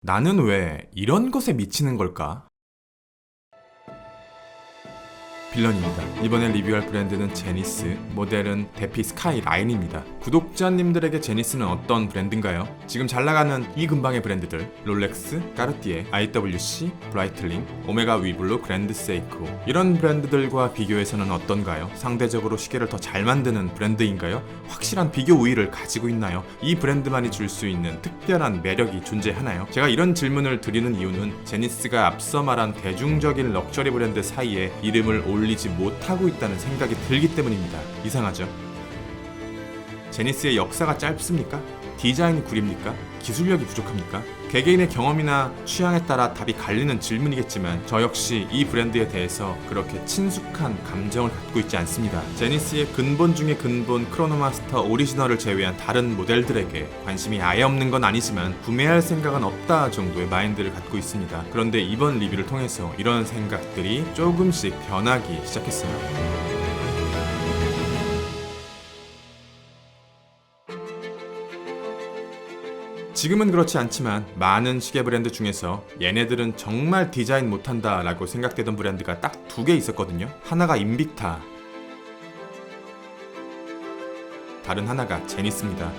나는 왜 이런 것에 미치는 걸까? 빌런입니다. 이번에 리뷰할 브랜드는 제니스, 모델은 데피 스카이 라인입니다. 구독자님들에게 제니스는 어떤 브랜드인가요? 지금 잘 나가는 이 근방의 브랜드들 롤렉스, 까르띠에, IWC, 브라이틀링, 오메가 위블루, 그랜드 세이코 이런 브랜드들과 비교해서는 어떤가요? 상대적으로 시계를 더 잘 만드는 브랜드인가요? 확실한 비교 우위를 가지고 있나요? 이 브랜드만이 줄 수 있는 특별한 매력이 존재하나요? 제가 이런 질문을 드리는 이유는 제니스가 앞서 말한 대중적인 럭셔리 브랜드 사이에 이름을 올리지 못하고 있다는 생각이 들기 때문입니다. 이상하죠? 제니스의 역사가 짧습니까? 디자인이 구립니까? 기술력이 부족합니까? 개개인의 경험이나 취향에 따라 답이 갈리는 질문이겠지만 저 역시 이 브랜드에 대해서 그렇게 친숙한 감정을 갖고 있지 않습니다. 제니스의 근본 중의 근본 크로노마스터 오리지널을 제외한 다른 모델들에게 관심이 아예 없는 건 아니지만 구매할 생각은 없다 정도의 마인드를 갖고 있습니다. 그런데 이번 리뷰를 통해서 이런 생각들이 조금씩 변하기 시작했어요. 지금은 그렇지 않지만 많은 시계 브랜드 중에서 얘네들은 정말 디자인 못한다 라고 생각되던 브랜드가 딱 두 개 있었거든요. 하나가 인빅타, 다른 하나가 제니스입니다.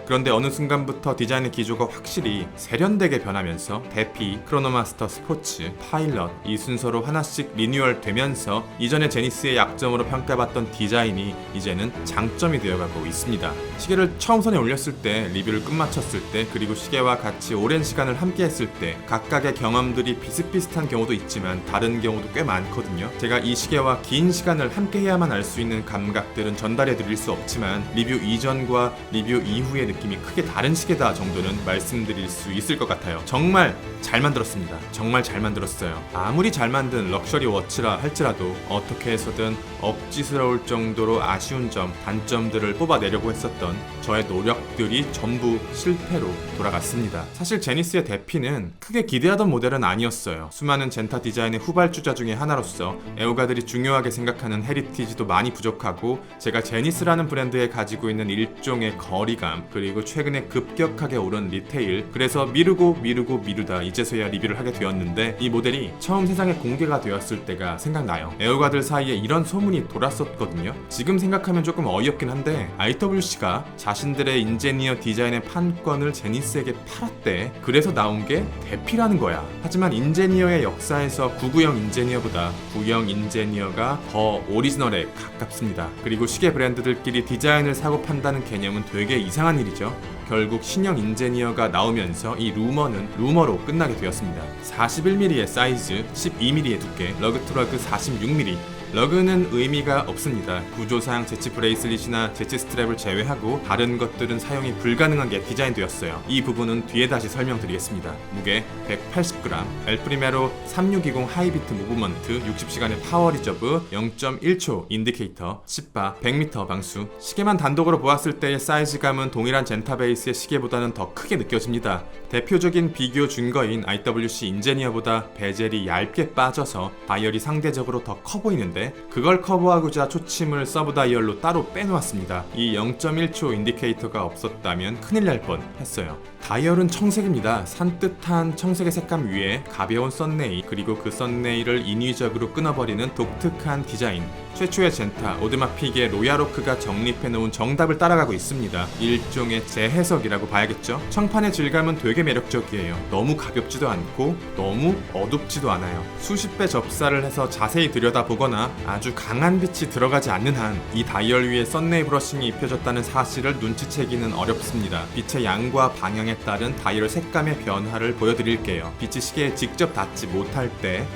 그런데 어느 순간부터 디자인의 기조가 확실히 세련되게 변하면서 데피, 크로노마스터 스포츠, 파일럿 이 순서로 하나씩 리뉴얼 되면서 이전의 제니스의 약점으로 평가받던 디자인이 이제는 장점이 되어가고 있습니다. 시계를 처음 선에 올렸을 때, 리뷰를 끝마쳤을 때, 그리고 시계와 같이 오랜 시간을 함께 했을 때 각각의 경험들이 비슷비슷한 경우도 있지만 다른 경우도 꽤 많거든요. 제가 이 시계와 긴 시간을 함께 해야만 알 수 있는 감각들은 전달해 드릴 수 없지만 리뷰 이전과 리뷰 이후의 느낌이 크게 다른 시계다 정도는 말씀드릴 수 있을 것 같아요. 정말 잘 만들었습니다. 정말 잘 만들었어요. 아무리 잘 만든 럭셔리 워치라 할지라도 어떻게 해서든 억지스러울 정도로 아쉬운 점, 단점들을 뽑아내려고 했었던 저의 노력들이 전부 실패로 돌아갔습니다. 사실 제니스의 데피는 크게 기대하던 모델은 아니었어요. 수많은 젠타 디자인의 후발주자 중에 하나로서 애호가들이 중요하게 생각하는 헤리티지도 많이 부족하고 제가 제니스라는 브랜드에 가지고 있는 일종의 거리감 그리고 최근에 급격하게 오른 리테일 그래서 미루다 이제서야 리뷰를 하게 되었는데 이 모델이 처음 세상에 공개가 되었을 때가 생각나요. 애호가들 사이에 이런 소문이 돌았었거든요. 지금 생각하면 조금 어이없긴 한데 IWC가 자신들의 인제니어 디자인의 판권을 제니스에게 팔았대. 그래서 나온 게 데피라는 거야. 하지만 인제니어의 역사에서 990 인제니어보다 90 인제니어가 더 오리지널에 가깝습니다. 그리고 시계 브랜드들끼리 디자인을 사고 판다는 개념은 되게 이상한 일이죠. 결국 신형 인제니어가 나오면서 이 루머는 루머로 끝나게 되었습니다. 41mm의 사이즈, 12mm의 두께, 러그트러그 46mm 러그는 의미가 없습니다. 구조상 제치 브레이슬릿이나 제치 스트랩을 제외하고 다른 것들은 사용이 불가능하게 디자인되었어요. 이 부분은 뒤에 다시 설명드리겠습니다. 무게 180g, 엘프리메로 3620 하이비트 무브먼트, 60시간의 파워 리저브, 0.1초 인디케이터, 10바, 100m 방수. 시계만 단독으로 보았을 때의 사이즈감은 동일한 젠타 베이스의 시계보다는 더 크게 느껴집니다. 대표적인 비교 증거인 IWC 인제니어보다 베젤이 얇게 빠져서 다이얼이 상대적으로 더 커 보이는데 그걸 커버하고자 초침을 서브 다이얼로 따로 빼놓았습니다. 이 0.1초 인디케이터가 없었다면 큰일 날 뻔했어요. 다이얼은 청색입니다. 산뜻한 청색의 색감 위에 가벼운 썬네일 그리고 그 썬네일을 인위적으로 끊어버리는 독특한 디자인. 최초의 젠타 오드마픽의 로야로크가 정립해놓은 정답을 따라가고 있습니다. 일종의 재해석이라고 봐야겠죠. 청판의 질감은 되게 매력적이에요. 너무 가볍지도 않고 너무 어둡지도 않아요. 수십 배 접사를 해서 자세히 들여다보거나 아주 강한 빛이 들어가지 않는 한 이 다이얼 위에 썬네일 브러싱이 입혀졌다는 사실을 눈치채기는 어렵습니다. 빛의 양과 방향에 따른 다이얼 색감의 변화를 보여드릴게요. 빛이 시계에 직접 닿지 못할 때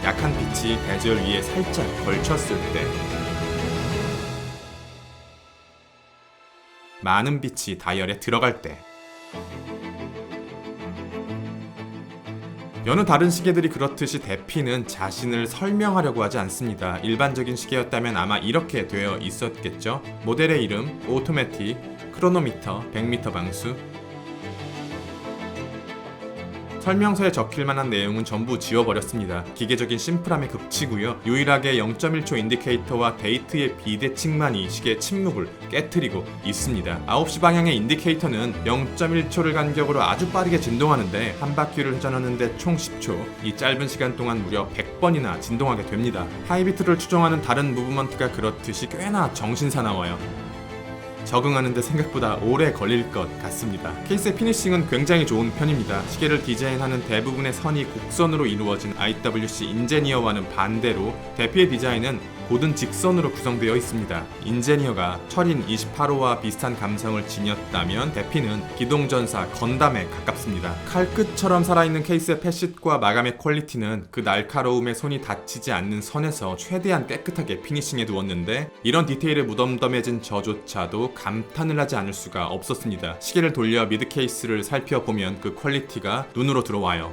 약한 빛이 베젤 위에 살짝 걸쳤을 때 많은 빛이 다이얼에 들어갈 때 여느 다른 시계들이 그렇듯이 데피는 자신을 설명하려고 하지 않습니다. 일반적인 시계였다면 아마 이렇게 되어 있었겠죠. 모델의 이름, 오토매틱, 크로노미터, 100m 방수, 설명서에 적힐 만한 내용은 전부 지워버렸습니다. 기계적인 심플함의 극치고요. 유일하게 0.1초 인디케이터와 데이트의 비대칭만이 시계의 침묵을 깨트리고 있습니다. 9시 방향의 인디케이터는 0.1초를 간격으로 아주 빠르게 진동하는데 한 바퀴를 회전하는데 총 10초, 이 짧은 시간 동안 무려 100번이나 진동하게 됩니다. 하이비트를 추종하는 다른 무브먼트가 그렇듯이 꽤나 정신사나워요. 적응하는데 생각보다 오래 걸릴 것 같습니다. 케이스의 피니싱은 굉장히 좋은 편입니다. 시계를 디자인하는 대부분의 선이 곡선으로 이루어진 IWC 인제니어와는 반대로 대피의 디자인은 고든 직선으로 구성되어 있습니다. 인제니어가 철인 28호와 비슷한 감성을 지녔다면 대피는 기동전사 건담에 가깝습니다. 칼끝처럼 살아있는 케이스의 패싯과 마감의 퀄리티는 그 날카로움에 손이 닿치지 않는 선에서 최대한 깨끗하게 피니싱해 두었는데 이런 디테일에 무덤덤해진 저조차도 감탄을 하지 않을 수가 없었습니다. 시계를 돌려 미드 케이스를 살펴보면 그 퀄리티가 눈으로 들어와요.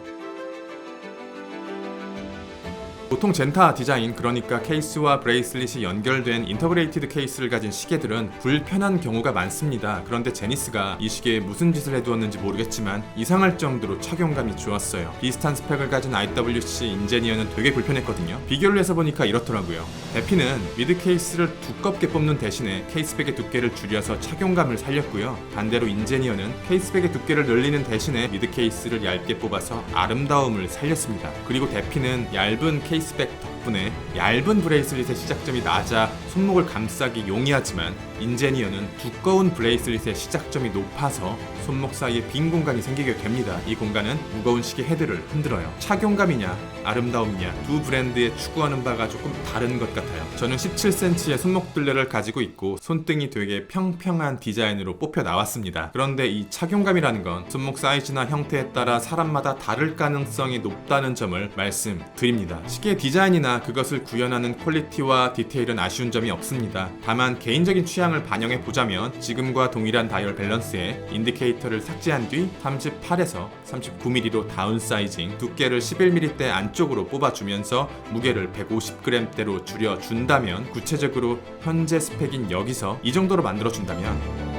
보통 젠타 디자인, 그러니까 케이스와 브레이슬릿이 연결된 인터그레이티드 케이스를 가진 시계들은 불편한 경우가 많습니다. 그런데 제니스가 이 시계에 무슨 짓을 해두었는지 모르겠지만 이상할 정도로 착용감이 좋았어요. 비슷한 스펙을 가진 IWC 인제니어는 되게 불편했거든요. 비교를 해서 보니까 이렇더라고요. 대피는 미드 케이스를 두껍게 뽑는 대신에 케이스백의 두께를 줄여서 착용감을 살렸고요. 반대로 인제니어는 케이스백의 두께를 늘리는 대신에 미드 케이스를 얇게 뽑아서 아름다움을 살렸습니다. 그리고 대피는 얇은 케이스백 덕분에 얇은 브레이슬릿의 시작점이 낮아 손목을 감싸기 용이하지만 인제니어는 두꺼운 브레이슬릿의 시작점이 높아서 손목 사이에 빈 공간이 생기게 됩니다. 이 공간은 무거운 시계 헤드를 흔들어요. 착용감이냐 아름다움이냐 두 브랜드의 추구하는 바가 조금 다른 것 같아요. 저는 17cm의 손목 둘레를 가지고 있고 손등이 되게 평평한 디자인으로 뽑혀 나왔습니다. 그런데 이 착용감이라는 건 손목 사이즈나 형태에 따라 사람마다 다를 가능성이 높다는 점을 말씀드립니다. 시계의 디자인이나 그것을 구현하는 퀄리티와 디테일은 아쉬운 점이 없습니다. 다만 개인적인 취향을 반영해 보자면 지금과 동일한 다이얼 밸런스에 인디케이터를 삭제한 뒤 38에서 39mm로 다운사이징, 두께를 11mm대 안쪽으로 뽑아주면서 무게를 150g대로 줄여준다면, 구체적으로 현재 스펙인 여기서 이 정도로 만들어준다면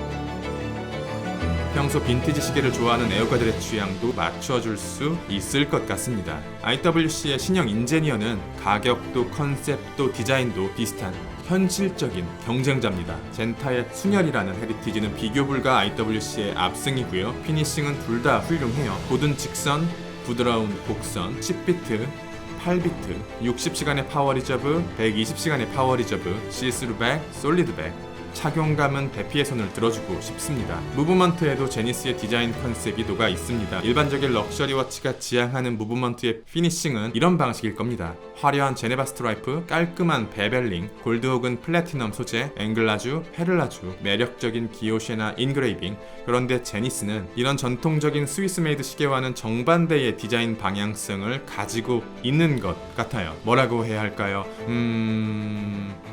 평소 빈티지 시계를 좋아하는 애호가들의 취향도 맞춰줄 수 있을 것 같습니다. IWC의 신형 인제니어는 가격도 컨셉도 디자인도 비슷한 현실적인 경쟁자입니다. 젠타의 순혈이라는 헤리티지는 비교 불가 IWC의 압승이고요. 피니싱은 둘 다 훌륭해요. 고든 직선, 부드러운 곡선, 10비트, 8비트, 60시간의 파워 리저브, 120시간의 파워 리저브, 시스루백, 솔리드백. 착용감은 대피의 손을 들어주고 싶습니다. 무브먼트에도 제니스의 디자인 컨셉이 녹아 있습니다. 일반적인 럭셔리 워치가 지향하는 무브먼트의 피니싱은 이런 방식일 겁니다. 화려한 제네바 스트라이프, 깔끔한 베벨링, 골드 혹은 플래티넘 소재, 앵글라주, 페를라주, 매력적인 기호쉐나 인그레이빙. 그런데 제니스는 이런 전통적인 스위스 메이드 시계와는 정반대의 디자인 방향성을 가지고 있는 것 같아요. 뭐라고 해야 할까요?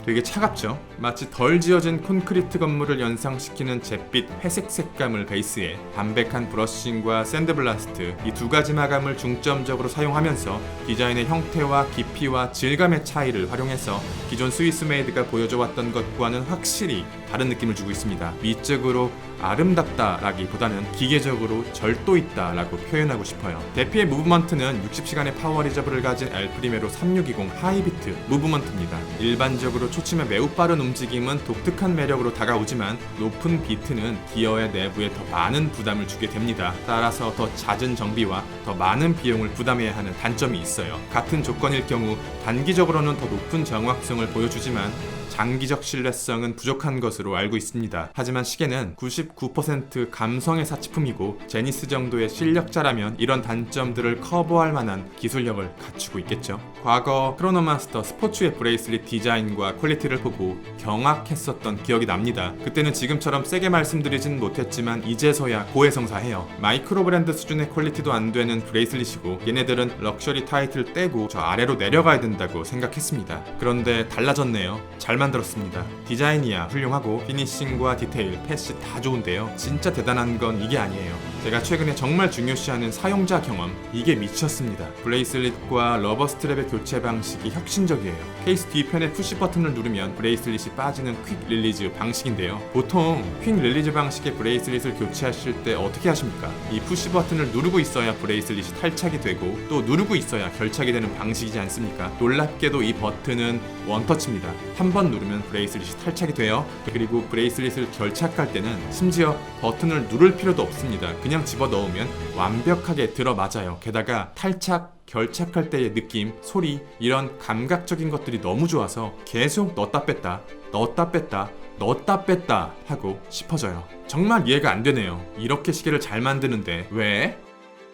되게 차갑죠? 마치 덜 지어진 콘크리트 건물을 연상시키는 잿빛 회색 색감을 베이스에 담백한 브러싱과 샌드블라스트, 이 두 가지 마감을 중점적으로 사용하면서 디자인의 형태와 깊이와 질감의 차이를 활용해서 기존 스위스 메이드가 보여줘왔던 것과는 확실히 다른 느낌을 주고 있습니다. 미적으로 아름답다라기보다는 기계적으로 절도 있다라고 표현하고 싶어요. 대피의 무브먼트는 60시간의 파워 리저브를 가진 엘프리메로 3620 하이비트 무브먼트입니다. 일반적으로 초침의 매우 빠른 움직임은 독특한 매력으로 다가오지만 높은 비트는 기어의 내부에 더 많은 부담을 주게 됩니다. 따라서 더 잦은 정비와 더 많은 비용을 부담해야 하는 단점이 있어요. 같은 조건일 경우 단기적으로는 더 높은 정확성을 보여주지만 장기적 신뢰성은 부족한 것으로 알고 있습니다. 하지만 시계는 99% 감성의 사치품이고 제니스 정도의 실력자라면 이런 단점들을 커버할 만한 기술력을 갖추고 있겠죠. 과거 크로노마스터 스포츠의 브레이슬릿 디자인과 퀄리티를 보고 경악했었던 기억이 납니다. 그때는 지금처럼 세게 말씀드리진 못했지만 이제서야 고해성사해요. 마이크로 브랜드 수준의 퀄리티도 안 되는 브레이슬릿이고 얘네들은 럭셔리 타이틀 떼고 저 아래로 내려가야 된다고 생각했습니다. 그런데 달라졌네요. 잘 만들었습니다. 디자인이야 훌륭하고 피니싱과 디테일, 펫이 다 좋은데요. 진짜 대단한 건 이게 아니에요. 제가 최근에 정말 중요시하는 사용자 경험, 이게 미쳤습니다. 브레이슬릿과 러버 스트랩의 교체 방식이 혁신적이에요. 케이스 뒤편의 푸시 버튼을 누르면 브레이슬릿이 빠지는 퀵 릴리즈 방식인데요. 보통 퀵 릴리즈 방식의 브레이슬릿을 교체하실 때 어떻게 하십니까? 이 푸시 버튼을 누르고 있어야 브레이슬릿이 탈착이 되고 또 누르고 있어야 결착이 되는 방식이지 않습니까? 놀랍게도 이 버튼은 원터치입니다. 한 번 누르면 브레이슬릿이 탈착이 돼요. 그리고 브레이슬릿을 결착할 때는 심지어 버튼을 누를 필요도 없습니다. 그냥 집어넣으면 완벽하게 들어맞아요. 게다가 탈착, 결착할 때의 느낌, 소리, 이런 감각적인 것들이 너무 좋아서 계속 넣었다 뺐다, 넣었다 뺐다, 넣었다 뺐다 하고 싶어져요. 정말 이해가 안 되네요. 이렇게 시계를 잘 만드는데 왜?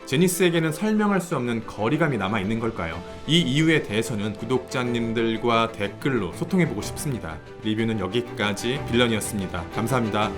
제니스에게는 설명할 수 없는 거리감이 남아있는 걸까요? 이 이유에 대해서는 구독자님들과 댓글로 소통해보고 싶습니다. 리뷰는 여기까지. 빌런이었습니다. 감사합니다.